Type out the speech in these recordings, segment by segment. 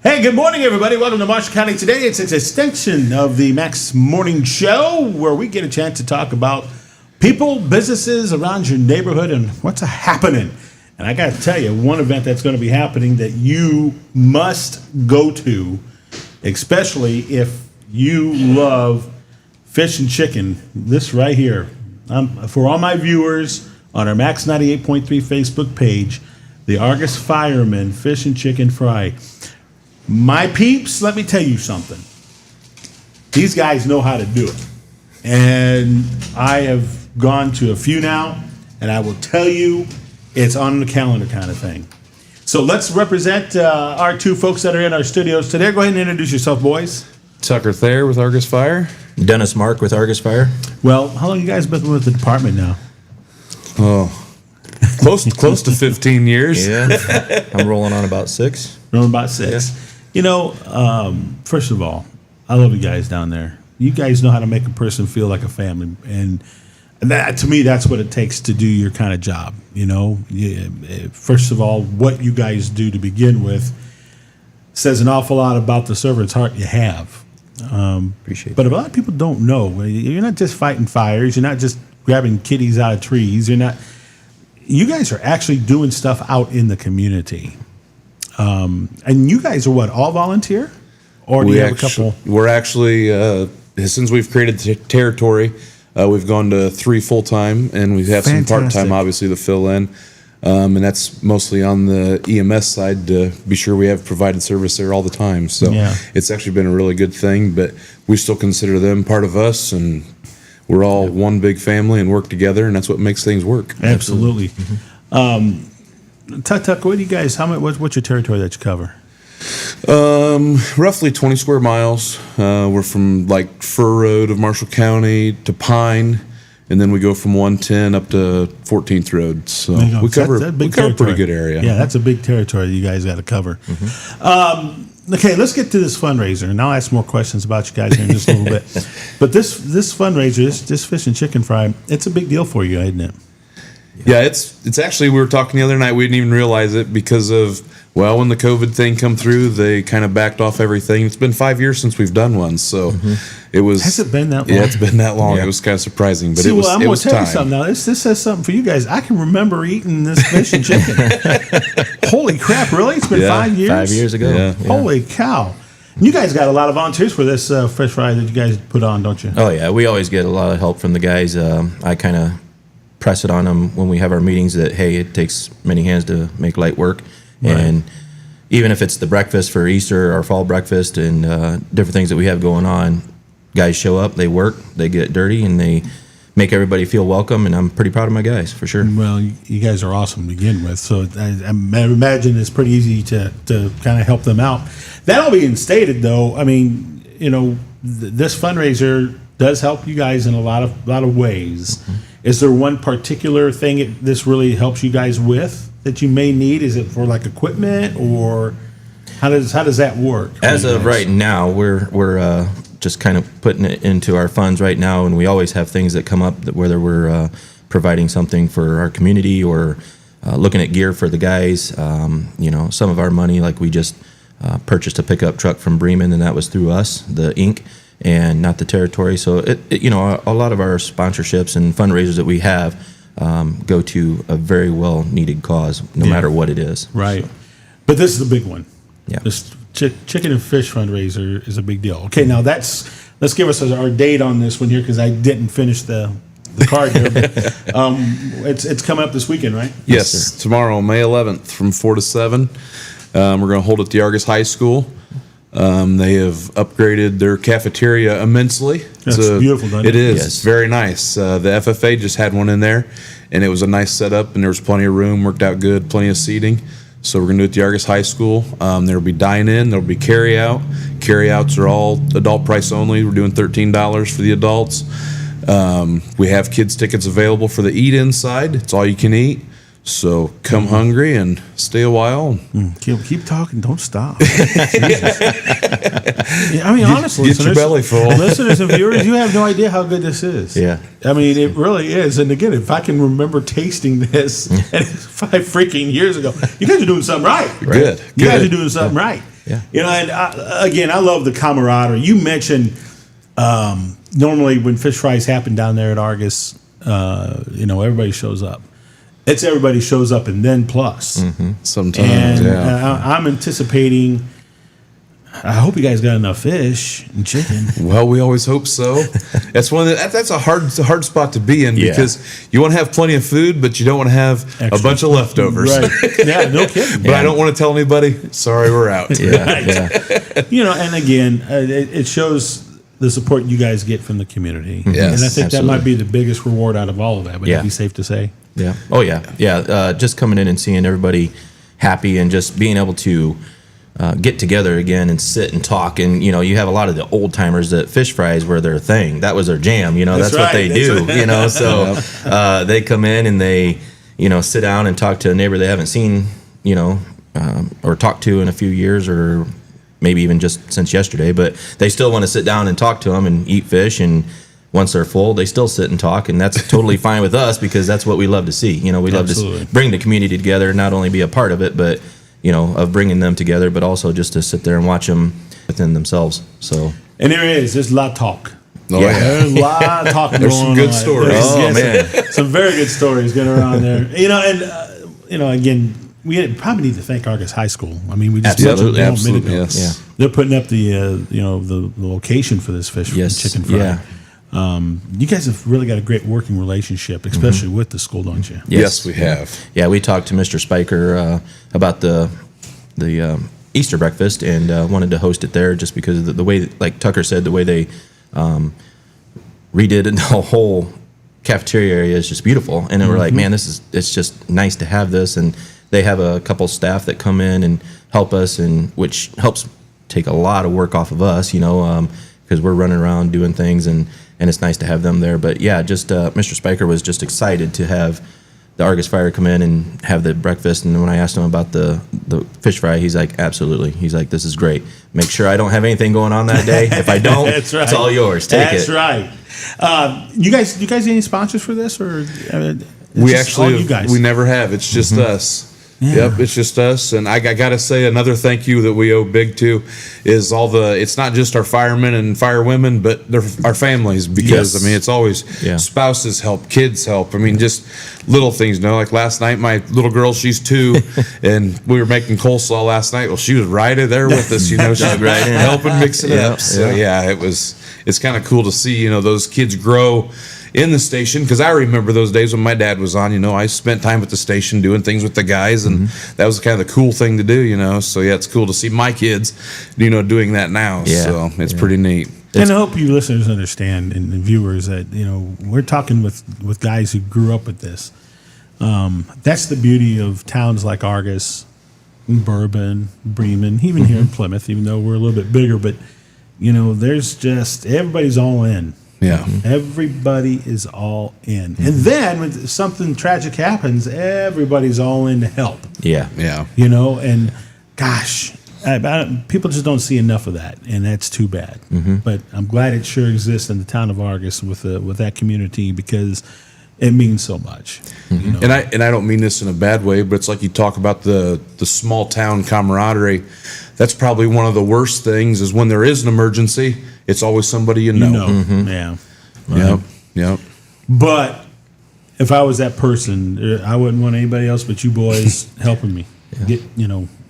Hey, good morning, everybody. Welcome to Marshall County Today. It's an extension of the Max Morning Show where we get a chance to talk about people, businesses around your neighborhood and what's happening. And I got to tell you, one event that's going to be happening that you must go to, especially if you love fish and chicken, this right here. For all my viewers on our Max 98.3 Facebook page, the Argos Fireman Fish and Chicken Fry. My peeps, let me tell you something. These guys know how to do it. And I have gone to a few now, and I will tell you, it's on the calendar kind of thing. So let's represent our two folks that are in our studios today. Go ahead and introduce yourself, boys. Tucker Thayer with Argos Fire. Dennis Mark with Argos Fire. Well, how long you guys been with the department now? Oh, close to 15 years. Yeah, I'm rolling on about 6. Rolling about 6. Yeah. You know, first of all, I love you guys down there. You guys know how to make a person feel like a family, and that, to me, that's what it takes to do your kind of job. You know, first of all, what you guys do to begin with says an awful lot about the servant's heart you have. Appreciate but that. a lot of people don't know. You're not just fighting fires. You're not just grabbing kitties out of trees. You're not. You guys are actually doing stuff out in the community. And you guys are what, all volunteer? Or do you have a couple? We're actually, since we've created the territory, we've gone to 3 full-time, and we have some part-time, obviously, to fill in. And that's mostly on the EMS side to be sure we have provided service there all the time. So It's actually been a really good thing, but we still consider them part of us, and we're all one big family and work together, and that's what makes things work. Absolutely. Mm-hmm. Tuck, what do you guys? What's your territory that you cover? Roughly 20 square miles. We're from like Fur Road of Marshall County to Pine, and then we go from 110 up to 14th Road. So we cover a pretty good area. Yeah, that's a big territory that you guys got to cover. Mm-hmm. Okay, let's get to this fundraiser, and I'll ask more questions about you guys here in just a little bit. But this fundraiser, this fish and chicken fry, it's a big deal for you, isn't it? Yeah, it's actually, we were talking the other night, we didn't even realize it because of, well, when the COVID thing come through, they kind of backed off everything. It's been 5 years since we've done one, so it was... Has it been that long? Yeah, it's been that long. Yeah. It was kind of surprising, but I'm going to tell you something now. This says something for you guys. I can remember eating this fish and chicken. Holy crap, really? It's been 5 years? 5 years ago. Yeah. Holy cow. You guys got a lot of volunteers for this fish fry that you guys put on, don't you? Oh, yeah. We always get a lot of help from the guys. I kind of press it on them when we have our meetings that, hey, it takes many hands to make light work. Right. And even if it's the breakfast for Easter or fall breakfast and different things that we have going on, guys show up, they work, they get dirty, and they make everybody feel welcome, and I'm pretty proud of my guys, for sure. Well, you guys are awesome to begin with, so I imagine it's pretty easy to kind of help them out. That all being stated, though, I mean, you know, this fundraiser does help you guys in a lot of ways. Mm-hmm. Is there one particular thing this really helps you guys with that you may need? Is it for like equipment, or how does that work? As of right now, we're just kind of putting it into our funds right now, and we always have things that come up that whether we're providing something for our community or looking at gear for the guys. You know, some of our money, like we just purchased a pickup truck from Bremen, and that was through us, the Inc., and not the territory. So you know, a lot of our sponsorships and fundraisers that we have go to a very well needed cause, no matter what it is. Right. So. But this is the big one. Yeah. This chicken and fish fundraiser is a big deal. Okay, now let's give us our date on this one here, because I didn't finish the card here. But, it's coming up this weekend, right? Yes, tomorrow, May 11th, from 4 to 7. We're going to hold it at the Argos High School. They have upgraded their cafeteria immensely. That's beautiful, doesn't it? It is. Yes. Very nice. The FFA just had one in there, and it was a nice setup, and there was plenty of room, worked out good, plenty of seating. So we're going to do it at the Argos High School. There will be dine-in. There will be carry-out. Carry-outs are all adult price only. We're doing $13 for the adults. We have kids' tickets available for the eat-in side. It's all you can eat. So come hungry and stay a while. Keep talking. Don't stop. I mean, honestly, get your belly full. Listeners and viewers, you have no idea how good this is. Yeah. I mean, it really is. And again, if I can remember tasting this 5 freaking years ago, you guys are doing something right. Good. You guys are doing something right. Yeah. You know, and again, I love the camaraderie. You mentioned normally when fish fries happen down there at Argos, everybody shows up. It's everybody shows up and then plus. Sometimes, And yeah. I'm anticipating. I hope you guys got enough fish and chicken. Well, we always hope so. That's that's a hard spot to be in Yeah. because you want to have plenty of food, but you don't want to have Extra. a bunch of leftovers. Right. Yeah, no kidding. But I don't want to tell anybody. Sorry, we're out. Yeah. And again, it shows the support you guys get from the community. Yes, and I think that absolutely. might be the biggest reward out of all of that. Would Yeah. that be safe to say? Yeah. Oh yeah. Yeah. Just coming in and seeing everybody happy and just being able to get together again and sit and talk. And you have a lot of the old timers that fish fries were their thing. That was their jam. That's what right. they That's do. right. So they come in and they sit down and talk to a neighbor they haven't seen or talked to in a few years or maybe even just since yesterday. But they still want to sit down and talk to them and eat fish. And once they're full, they still sit and talk, and that's totally fine with us because that's what we love to see. We love Absolutely. to bring the community together, not only be a part of it, but of bringing them together, but also just to sit there and watch them within themselves. So, And there's a lot of talk. Oh, Yeah. yeah. There's a lot of talk There's going some good on. stories. Oh, man. Some very good stories going around there. Again, we probably need to thank Argos High School. I mean, we just Absolutely, mentioned them a minute absolutely, ago. yes. They're putting up the location for this fish Yes, chicken fry. yeah. You guys have really got a great working relationship, especially with the school, don't you? Yes, we have. Yeah, we talked to Mr. Spiker about the Easter breakfast and wanted to host it there just because of the way, like Tucker said, the way they redid the whole cafeteria area is just beautiful. And then we're like, man, it's just nice to have this. And they have a couple staff that come in and help us, and which helps take a lot of work off of us, because we're running around doing things, and it's nice to have them there. But yeah, just Mr. Spiker was just excited to have the Argus Fire come in and have the breakfast. And when I asked him about the fish fry, he's like, absolutely. He's like, this is great. Make sure I don't have anything going on that day. If I don't, That's right. it's all yours. Take That's it. right. You guys any sponsors for this, or We just all actually, you guys? we never have. It's just us. Yeah. Yep, it's just us. And I got to say, another thank you that we owe big to is it's not just our firemen and firewomen, but our families, because, Yes. I mean, it's always Yeah. spouses help, kids help. I mean, just little things, like last night, my little girl, she's 2, and we were making coleslaw last night. Well, she was right there with us, she's right in. helping mix it Yeah, up. So, yeah, it's kind of cool to see, those kids grow in the station, because I remember those days when my dad was on. I spent time at the station doing things with the guys, and that was kind of the cool thing to do. So yeah, it's cool to see my kids doing that now. Yeah. So it's pretty neat. And I hope you listeners understand, and viewers, that we're talking with guys who grew up with this. That's the beauty of towns like Argus, Bourbon, Bremen, even here in Plymouth, even though we're a little bit bigger. But there's just everybody's all in. Yeah. Everybody is all in. And then when something tragic happens, everybody's all in to help. Yeah. Yeah. And gosh, people just don't see enough of that, and that's too bad. But I'm glad it sure exists in the town of Argus with that community, because it means so much. And I don't mean this in a bad way, but it's like you talk about the small town camaraderie. That's probably one of the worst things, is when there is an emergency, it's always somebody Yeah. Yep. But if I was that person, I wouldn't want anybody else but you boys helping me. Get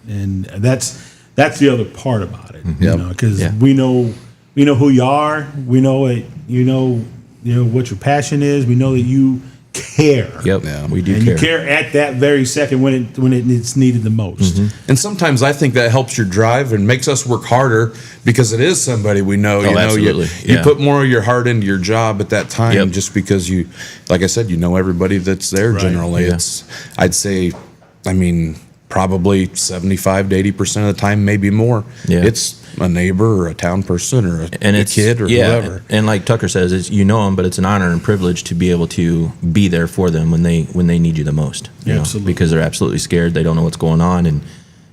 and that's the other part about it. Yep. Because Yeah. we know who you are. We know it. What your passion is. We know that you care. Yep. Yeah. We do And care. you care at that very second when it's needed the most. And sometimes I think that helps your drive and makes us work harder, because it is somebody we know. Absolutely. You Yeah. put more of your heart into your job at that time, Yep. just because you, like I said, everybody that's there. Right. Generally, Yeah. I'd say, probably 75 to 80% of the time, maybe more. Yeah. It's a neighbor or a town person or a it's kid or whoever. And like Tucker says, it's them, but it's an honor and privilege to be able to be there for them when they need you the most. Absolutely. Because they're absolutely scared. They don't know what's going on, and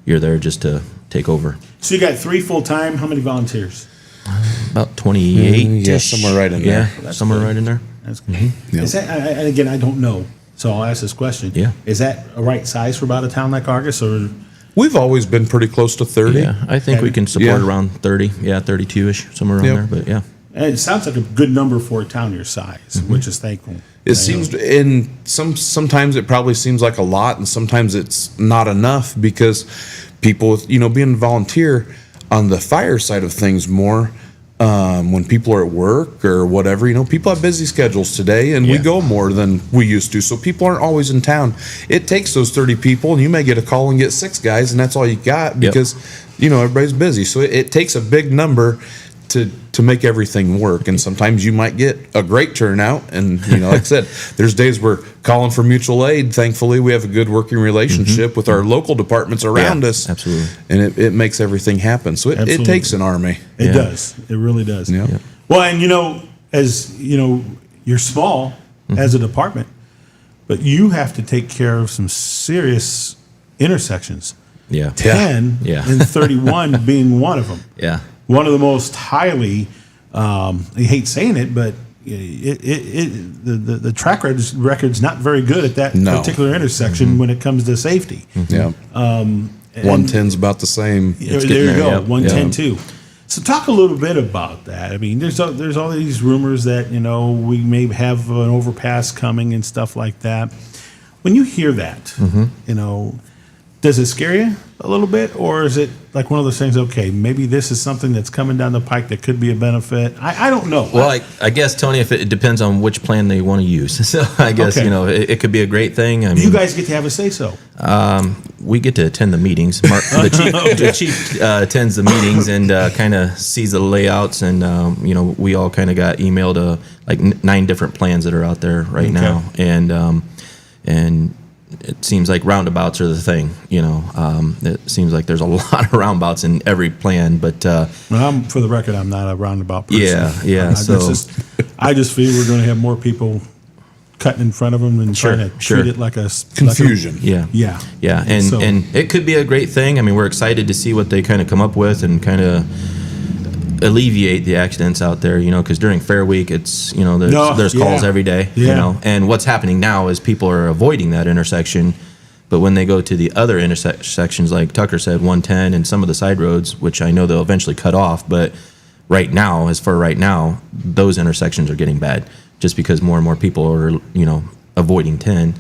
you're there just to take over. So you got 3 full-time. How many volunteers? About 28. Yeah, somewhere right in there. Yeah, somewhere right in there. That's good. Is that, and again, I don't know, so I'll ask this question. Yeah. Is that a right size for about a town like Argus, or We've always been pretty close to 30. Yeah, I think we can support around 30. Yeah, 32-ish, somewhere around there. But yeah. And it sounds like a good number for a town your size, which is thankful. It seems, and sometimes it probably seems like a lot, and sometimes it's not enough because people, being a volunteer on the fire side of things more, when people are at work or whatever, people have busy schedules today, and we go more than we used to, so people aren't always in town. It takes those 30 people, and you may get a call and get 6 guys, and that's all you got because, everybody's busy. So it takes a big number to make everything work, and sometimes you might get a great turnout, and like I said, there's days we're calling for mutual aid. Thankfully, we have a good working relationship with our local departments around us. Absolutely. And it makes everything happen. So it takes an army. It does. It really does. Yeah. Well, and as you're small as a department, but you have to take care of some serious intersections. Yeah. 10 and 31 being one of them. Yeah. One of the most highly, I hate saying it, but the track record's not very good at that particular intersection when it comes to safety. Yeah. 110's about the same. There you go, 110 too. So talk a little bit about that. I mean, there's all these rumors that we may have an overpass coming and stuff like that. When you hear that, does it scare you a little bit, or is it like one of those things? Okay, maybe this is something that's coming down the pike that could be a benefit. I don't know. Well, I guess, Tony, if it depends on which plan they want to use. So I guess it could be a great thing. I mean, you guys get to have a say so. We get to attend the meetings. The chief attends the meetings and kind of sees the layouts, and we all kind of got emailed like 9 different plans that are out there right now, and it seems like roundabouts are the thing. It seems like there's a lot of roundabouts in every plan, but for the record, I'm not a roundabout person. Yeah. I just feel we're going to have more people cutting in front of them and trying to treat it like a confusion. Yeah. And it could be a great thing. I mean, we're excited to see what they kind of come up with and kind of alleviate the accidents out there, because during Fair Week, it's there's calls every day, and what's happening now is people are avoiding that intersection, but when they go to the other intersections, like Tucker said, 110 and some of the side roads, which I know they'll eventually cut off, but right now, those intersections are getting bad just because more and more people are avoiding 10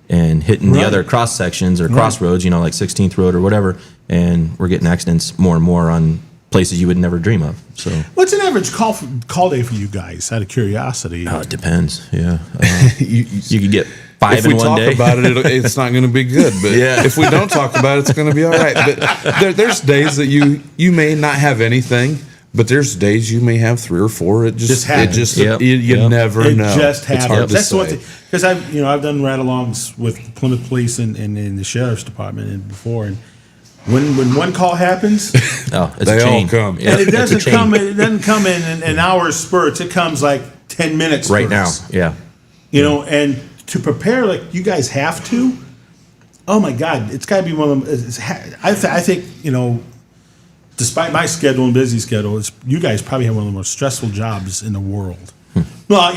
and hitting the other cross sections or crossroads, like 16th Road or whatever, and we're getting accidents more and more on places you would never dream of. So, what's an average call day for you guys? Out of curiosity, it depends. Yeah, you could get 5 in one day. If we talk about it, it's not going to be good. But if we don't talk about it, it's going to be all right. But there's days that you may not have anything, but there's days you may have 3 or 4. It just happens. You never know. It just happens. It's hard to say. Because I've done ride-alongs with Plymouth Police and the Sheriff's Department and before, and when one call happens, it's they a chain. all come. And it doesn't come. It doesn't come in an hour spurts. It comes like 10 minutes right now. Yeah, and to prepare like you guys have to. Oh my God, it's got to be one of them. I think despite my schedule and busy schedule, you guys probably have one of the most stressful jobs in the world. Well,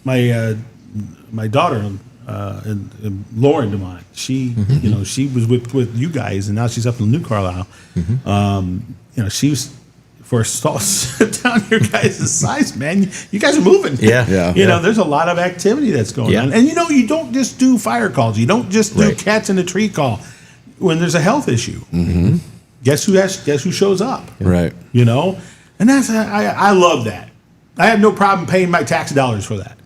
my daughter. And Lauren DeMont, she she was with you guys, and now she's up in New Carlisle. She was for a down your guys' size, man. You guys are moving. There's a lot of activity that's going on, and you don't just do fire calls. You don't just do cats in a tree call. When there's a health issue, guess who shows up? Right. And that's I love that. I have no problem paying my tax dollars for that.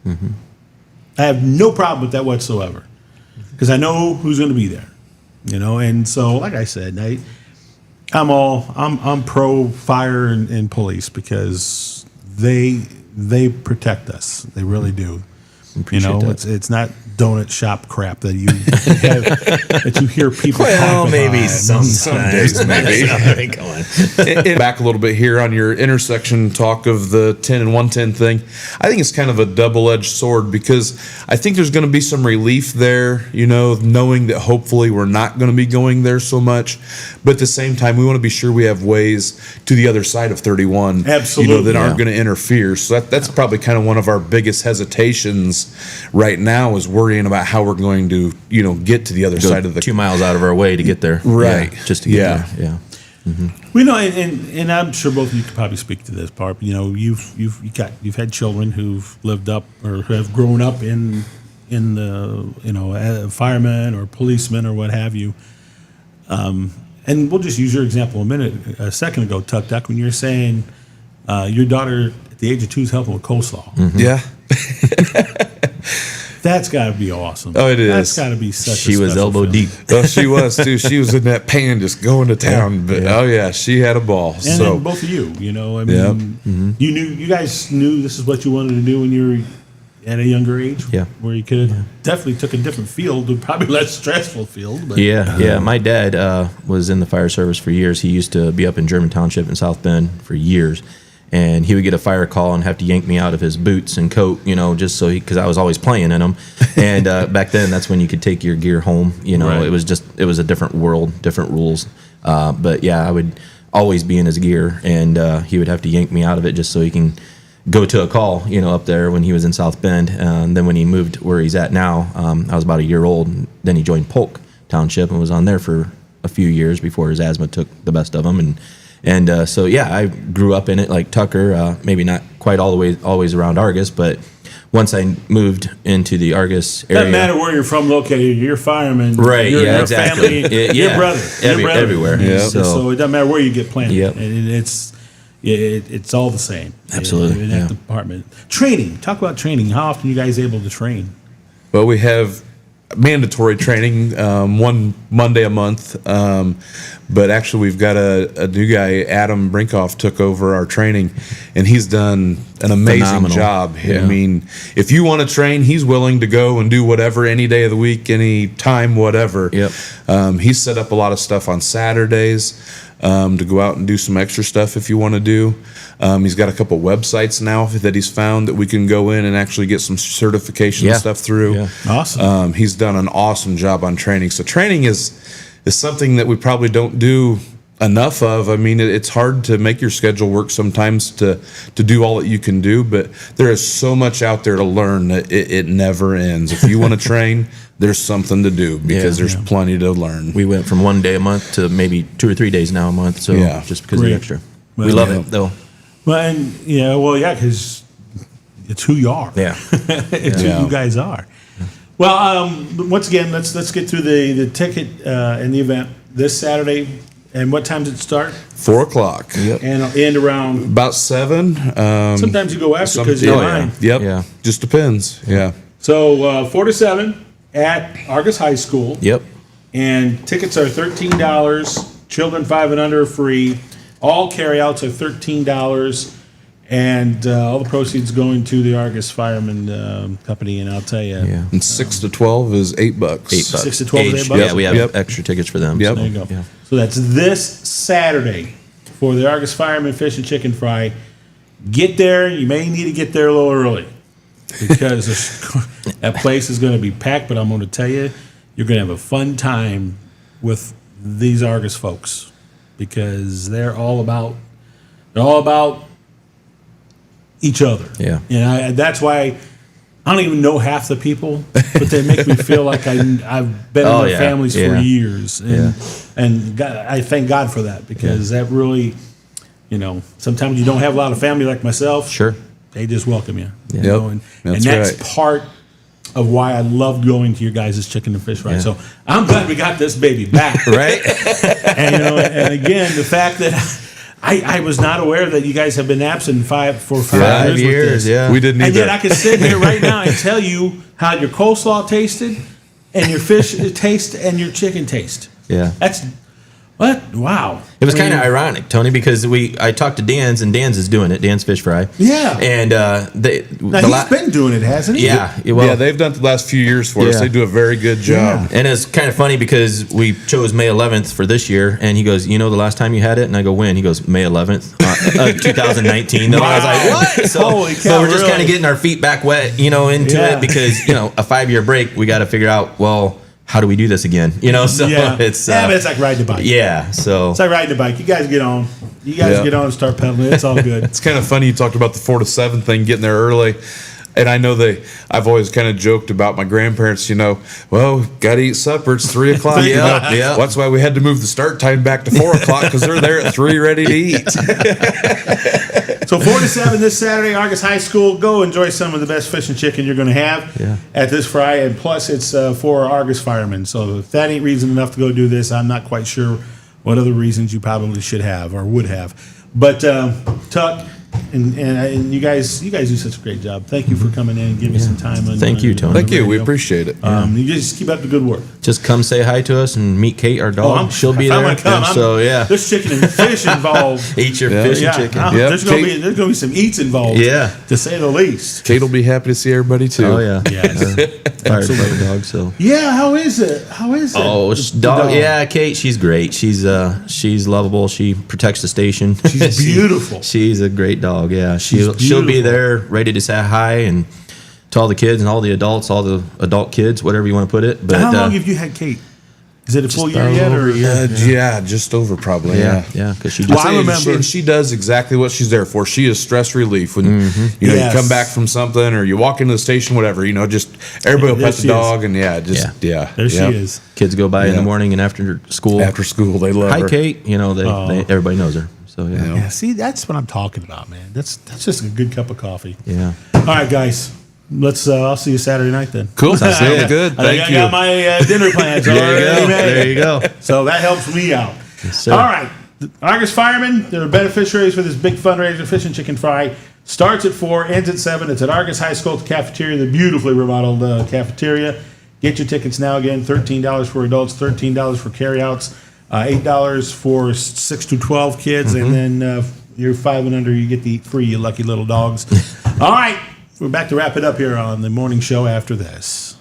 I have no problem with that whatsoever, because I know who's going to be there, And so, like I said, I'm pro fire and police because they protect us. They really do. It's not donut shop crap that you have, that you hear people. Well, maybe some days, maybe. Go on. Back a little bit here on your intersection talk of the 10 and 110 thing. I think it's kind of a double-edged sword, because I think there's going to be some relief there, knowing that hopefully we're not going to be going there so much. But at the same time, we want to be sure we have ways to the other side of 31, absolutely, that aren't going to interfere. So that's probably kind of one of our biggest hesitations things right now is worrying about how we're going to, get to the other side of the 2 miles out of our way to get there. Right. Yeah, just to get there. Yeah. We know, and I'm sure both of you could probably speak to this part. But, you've had children who've lived up or have grown up in the firemen or policemen or what have you. And we'll just use your example a second ago, Tuck Duck, when you're saying your daughter at the age of 2 is helping with coleslaw. Yeah. That's got to be awesome. Oh, it is. That's got to be such. She a was special elbow feeling. deep. Oh, she was too. She was in that pan just going to town. But oh yeah, she had a ball. And so then both of you, I mean, you guys knew this is what you wanted to do when you were at a younger age. Yeah. Where you could have definitely took a different field, probably less stressful field. But Yeah. My dad was in the fire service for years. He used to be up in German Township in South Bend for years. And he would get a fire call and have to yank me out of his boots and coat, just so because I was always playing in them. And back then, that's when you could take your gear home. Right. It was a different world, different rules. But yeah, I would always be in his gear, and he would have to yank me out of it just so he can go to a call, up there when he was in South Bend. And then when he moved where he's at now, I was about a year old. And then he joined Polk Township and was on there for a few years before his asthma took the best of him. And so, yeah, I grew up in it like Tucker, maybe not quite all the way always around Argos, but once I moved into the Argos area. Doesn't matter where you're from located, you're fireman. Right, your exactly. Family, your brother. Everywhere. Yeah. So it doesn't matter where you get planted. Yep. And it's all the same. Absolutely, In that yeah. department. Training. Talk about training. How often are you guys able to train? Well, we have mandatory training one Monday a month, but actually we've got a new guy, Adam Brinkoff, took over our training, and he's done an amazing Phenomenal. job. Yeah. I mean, if you want to train, he's willing to go and do whatever any day of the week, any time, whatever. Yep. He's set up a lot of stuff on Saturdays to go out and do some extra stuff if you want to do. He's got a couple websites now that he's found that we can go in and actually get some certification Yeah. stuff through. Yeah. Awesome. He's done an awesome job on training. So training is something that we probably don't do enough of. I mean, it's hard to make your schedule work sometimes to do all that you can do, but there is so much out there to learn that it never ends. If you want to train, there's something to do because there's plenty to learn. We went from 1 day a month to maybe 2 or 3 days now a month. So Yeah. just because of Great. the extra. Well, We love yeah. it, though. Well, because it's who you are. Yeah. It's who you guys are. Well, once again, let's get through the ticket and the event this Saturday. And what time does it start? 4:00. Yep. And it'll end around. About 7. Sometimes you go after because you're behind. Yep. Yeah. Just depends. Yeah. So 4 to 7 at Argos High School. Yep. And tickets are $13. Children 5 and under are free. All carryouts are $13. And all the proceeds going to the Argos Fireman Company. And I'll tell you. Yeah. And 6 to 12 is $8. $8. 6 to 12 is $8? Yeah, we have Yep. extra tickets for them. Yep. so, There you go. Yeah. So that's this Saturday for the Argos Fireman Fish and Chicken Fry. Get there. You may need to get there a little early because that place is going to be packed. But I'm going to tell you, you're going to have a fun time with these Argos folks because they're all about each other. Yeah. And that's why I don't even know half the people, but they make me feel like I've been in their families for years. And God, I thank God for that because that really, sometimes you don't have a lot of family like myself. Sure. They just welcome you. Yep. And That's that's right. part of why I love going to your guys' chicken and fish fry. Yeah. So I'm glad we got this baby back. Right? And again, the fact that I was not aware that you guys have been absent for 5 years. with this. yeah. We didn't And either. yet I can sit here right now and tell you how your coleslaw tasted and your fish taste and your chicken taste. Yeah. That's what? Wow. It was kind of ironic, Tony, because I talked to Dan's, and Dan's is doing it, Dan's Fish Fry. Yeah. And Now he's been doing it, hasn't he? Yeah. yeah, they've done it the last few years for us. Yeah. They do a very good job. And it's kind of funny because we chose May 11th for this year, and he goes, the last time you had it? And I go, when? He goes, May 11th, 2019. And I was like, what? So, Holy cow, so we're just kind really? of getting our feet back wet, into Yeah. it because, a 5-year break, we got to figure out, well, how do we do this again? So Yeah. it's... but it's like riding a bike. yeah, so... It's like riding a bike. You guys get on. You guys Yeah. get on and start pedaling. It's all good. It's kind of funny you talked about the 4 to 7 thing, getting there early. And I know I've always kind of joked about my grandparents, well, got to eat supper. It's 3 o'clock. Yeah. That's why we had to move the start time back to 4 o'clock because they're there at 3 ready to eat. So 4 to 7 this Saturday, Argos High School. Go enjoy some of the best fish and chicken you're going to have at this fry. And plus, it's for Argos firemen. So if that ain't reason enough to go do this, I'm not quite sure what other reasons you probably should have or would have. But Tuck and you guys do such a great job. Thank you for coming in and giving me some time. Thank you, Tony. Thank you. We appreciate it. You just keep up the good work. Just come say hi to us and meet Kate, our dog. She'll be there. There's chicken and fish involved. Eat your fish and chicken. There's gonna be some eats involved. Yeah, to say the least. Kate will be happy to see everybody too. Oh yeah, Firefighter dog. So how is it? Oh, dog. Yeah, Kate. She's great. She's lovable. She protects the station. She's beautiful. She's a great dog. Yeah, she'll be there ready to say hi and to all the kids and all the adults, all the adult kids, whatever you want to put it. But how long have you had Kate? Is it a full year yet, or a year? Just over probably. Yeah, because she. I remember, she does exactly what she's there for. She is stress relief when you come back from something or you walk into the station, whatever. Just everybody will pet the dog, and there she is. Kids go by in the morning and after school. After school, they love her. Hi, Kate. Everybody knows her. So yeah. See, that's what I'm talking about, man. That's just a good cup of coffee. Yeah. All right, guys. I'll see you Saturday night then. Cool. Sounds good. Thank you. I got my dinner plans already made. There you go. So that helps me out. Yes, sir. All right. The Argos Firemen, they're beneficiaries for this big fundraiser, Fish and Chicken Fry. Starts at 4, ends at 7. It's at Argos High School, the cafeteria, the beautifully remodeled cafeteria. Get your tickets now. Again, $13 for adults, $13 for carryouts, $8 for 6 to 12 kids, and then you're 5 and under, you get to eat free, you lucky little dogs. All right. We're back to wrap it up here on the morning show after this.